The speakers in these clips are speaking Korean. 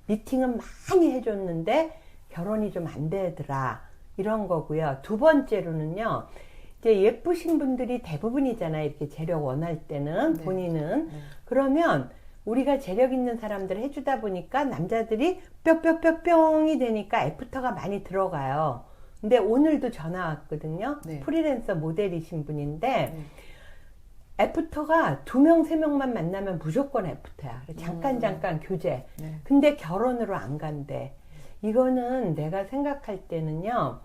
미팅은 많이 해줬는데 결혼이 좀 안 되더라. 이런 거고요. 두 번째로는요. 이제 예쁘신 분들이 대부분이잖아요. 이렇게 재력 원할 때는 네. 본인은. 네. 그러면 우리가 재력 있는 사람들 해주다 보니까 남자들이 뿅뿅뿅뿅이 되니까 애프터가 많이 들어가요. 근데 오늘도 전화 왔거든요. 네. 프리랜서 모델이신 분인데 네. 애프터가 2명, 3명만 만나면 무조건 애프터야. 잠깐 교제. 네. 근데 결혼으로 안 간대. 이거는 내가 생각할 때는요,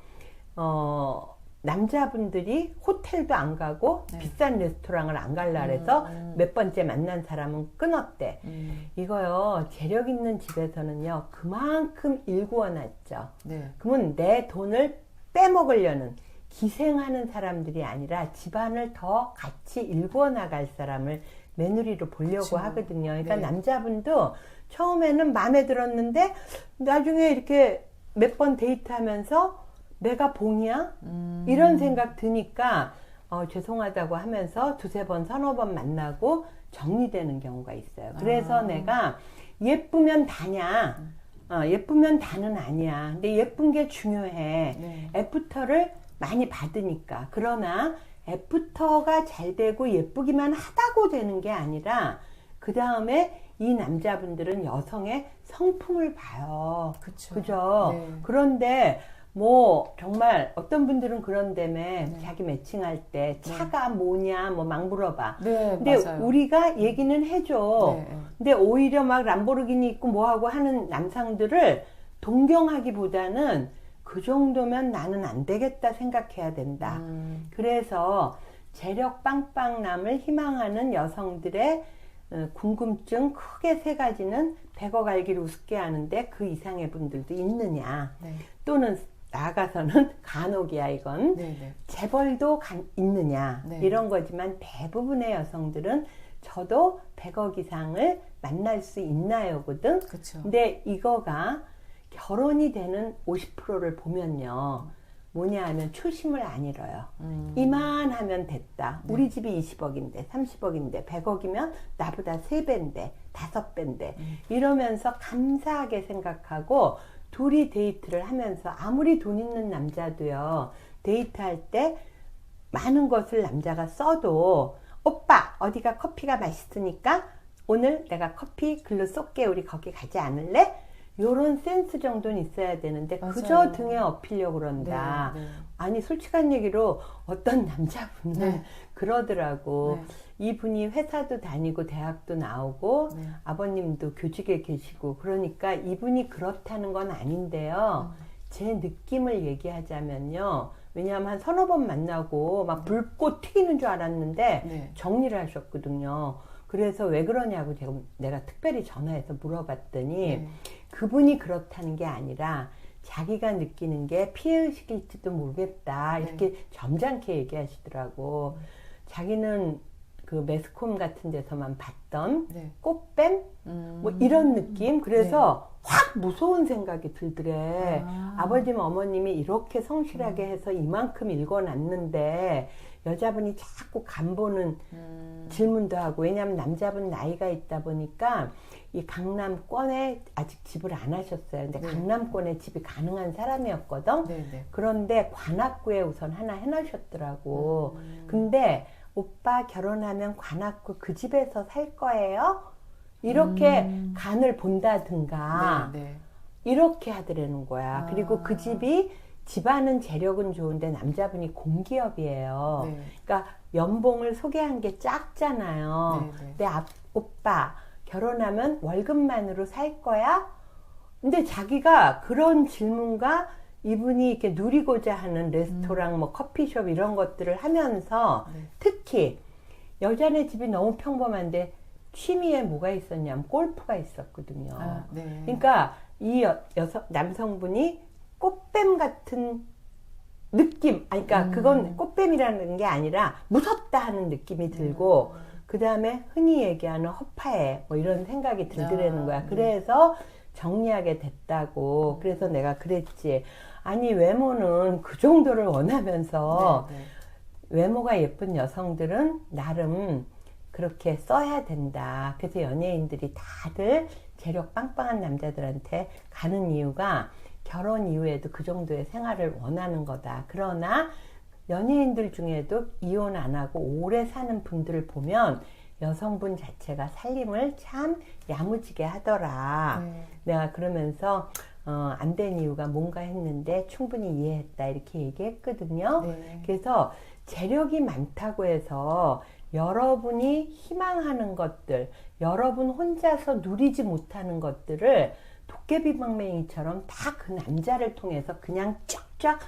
남자분들이 호텔도 안 가고 네. 비싼 레스토랑을 안 갈라 그래서 몇 번째 만난 사람은 끊었대. 이거요, 재력 있는 집에서는요, 그만큼 일구어놨죠. 네. 그러면 내 돈을 빼먹으려는 기생하는 사람들이 아니라 집안을 더 같이 일구어 나갈 사람을 며느리로 보려고 그쵸. 하거든요. 그러니까 네. 남자분도 처음에는 마음에 들었는데 나중에 이렇게 몇 번 데이트하면서 내가 봉이야? 이런 생각 드니까 죄송하다고 하면서 두세 번, 서너 번 만나고 정리되는 경우가 있어요. 그래서 내가 예쁘면 다냐? 예쁘면 다는 아니야. 근데 예쁜 게 중요해. 네. 애프터를 많이 받으니까. 그러나 애프터가 잘 되고 예쁘기만 하다고 되는 게 아니라 그 다음에 이 남자분들은 여성의 성품을 봐요. 그쵸. 그죠? 네. 그런데 뭐 정말 어떤 분들은 그런다며 자기 매칭할 때 차가 뭐냐 뭐 막 물어봐. 네, 근데 맞아요. 우리가 얘기는 해줘. 네. 근데 오히려 막 람보르기니 있고 뭐하고 하는 남상들을 동경하기보다는 그 정도면 나는 안 되겠다 생각해야 된다. 그래서 재력 빵빵남을 희망하는 여성들의 궁금증 크게 세 가지는 100억 알기를 우습게 하는데 그 이상의 분들도 있느냐. 네. 또는 나아가서는 간혹이야 이건. 네, 네. 재벌도 있느냐. 네. 이런 거지만 대부분의 여성들은 저도 100억 이상을 만날 수 있나요거든. 그쵸. 근데 이거가 결혼이 되는 50%를 보면요. 뭐냐 하면 초심을 안 잃어요. 이만하면 됐다. 네. 우리 집이 20억인데 30억인데 100억이면 나보다 3배인데 5배인데 이러면서 감사하게 생각하고 둘이 데이트를 하면서 아무리 돈 있는 남자도요. 데이트할 때 많은 것을 남자가 써도 오빠 어디가 커피가 맛있으니까 오늘 내가 커피 글로 쏠게 우리 거기 가지 않을래? 요런 센스 정도는 있어야 되는데 맞아요. 그저 등에 업히려고 그런다. 네, 네. 아니 솔직한 얘기로 어떤 남자분은 네. 그러더라고. 네. 이분이 회사도 다니고 대학도 나오고 네. 아버님도 교직에 계시고 그러니까 이분이 그렇다는 건 아닌데요. 제 느낌을 얘기하자면요. 왜냐하면 한 서너 번 만나고 막 불꽃 튀기는 줄 알았는데 네. 정리를 하셨거든요. 그래서 왜 그러냐고 내가 특별히 전화해서 물어봤더니 네. 그분이 그렇다는 게 아니라 자기가 느끼는 게 피해의식일지도 모르겠다. 이렇게 점잖게 얘기하시더라고. 자기는 그 매스컴 같은 데서만 봤던 네. 꽃뱀? 뭐 이런 느낌? 그래서 확 무서운 생각이 들더래. 아. 아버님, 어머님이 이렇게 성실하게 해서 이만큼 읽어놨는데 여자분이 자꾸 간보는 질문도 하고 왜냐하면 남자분 나이가 있다 보니까 이 강남권에 아직 집을 안 하셨어요. 근데 네. 강남권에 집이 가능한 사람이었거든. 네, 네. 그런데 관악구에 우선 하나 해놓으셨더라고. 근데 오빠 결혼하면 관악구 그 집에서 살 거예요? 이렇게 간을 본다든가 네, 네. 이렇게 하더라는 거야. 그리고 그 집이 집안은 재력은 좋은데 남자분이 공기업이에요. 네. 그러니까 연봉을 소개한 게 작잖아요. 네, 네. 근데 오빠 결혼하면 월급만으로 살 거야? 근데 자기가 그런 질문과 이분이 이렇게 누리고자 하는 레스토랑, 뭐 커피숍 이런 것들을 하면서 네. 특히 여자네 집이 너무 평범한데 취미에 뭐가 있었냐면 골프가 있었거든요. 아, 네. 그러니까 이 남성분이 꽃뱀 같은 느낌, 아니, 그러니까 그건 꽃뱀이라는 게 아니라 무섭다 하는 느낌이 들고, 그 다음에 흔히 얘기하는 허파에 뭐 이런 생각이 들더라는 거야. 그래서 정리하게 됐다고. 그래서 내가 그랬지. 아니, 외모는 그 정도를 원하면서 네, 네. 외모가 예쁜 여성들은 나름 그렇게 써야 된다. 그래서 연예인들이 다들 재력 빵빵한 남자들한테 가는 이유가 결혼 이후에도 그 정도의 생활을 원하는 거다. 그러나 연예인들 중에도 이혼 안 하고 오래 사는 분들을 보면 여성분 자체가 살림을 참 야무지게 하더라. 내가 그러면서 안 된 이유가 뭔가 했는데 충분히 이해했다 이렇게 얘기했거든요. 그래서 재력이 많다고 해서 여러분이 희망하는 것들, 여러분 혼자서 누리지 못하는 것들을 도깨비방맹이처럼 다 그 남자를 통해서 그냥 쫙쫙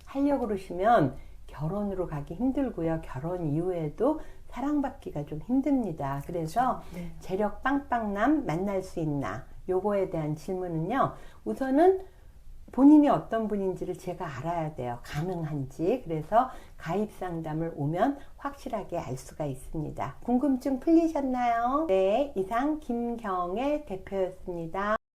하려고 그러시면 결혼으로 가기 힘들고요. 결혼 이후에도 사랑받기가 좀 힘듭니다. 그래서 재력 빵빵남 만날 수 있나? 요거에 대한 질문은요. 우선은 본인이 어떤 분인지를 제가 알아야 돼요. 가능한지. 그래서 가입 상담을 오면 확실하게 알 수가 있습니다. 궁금증 풀리셨나요? 네, 이상 김경애 대표였습니다.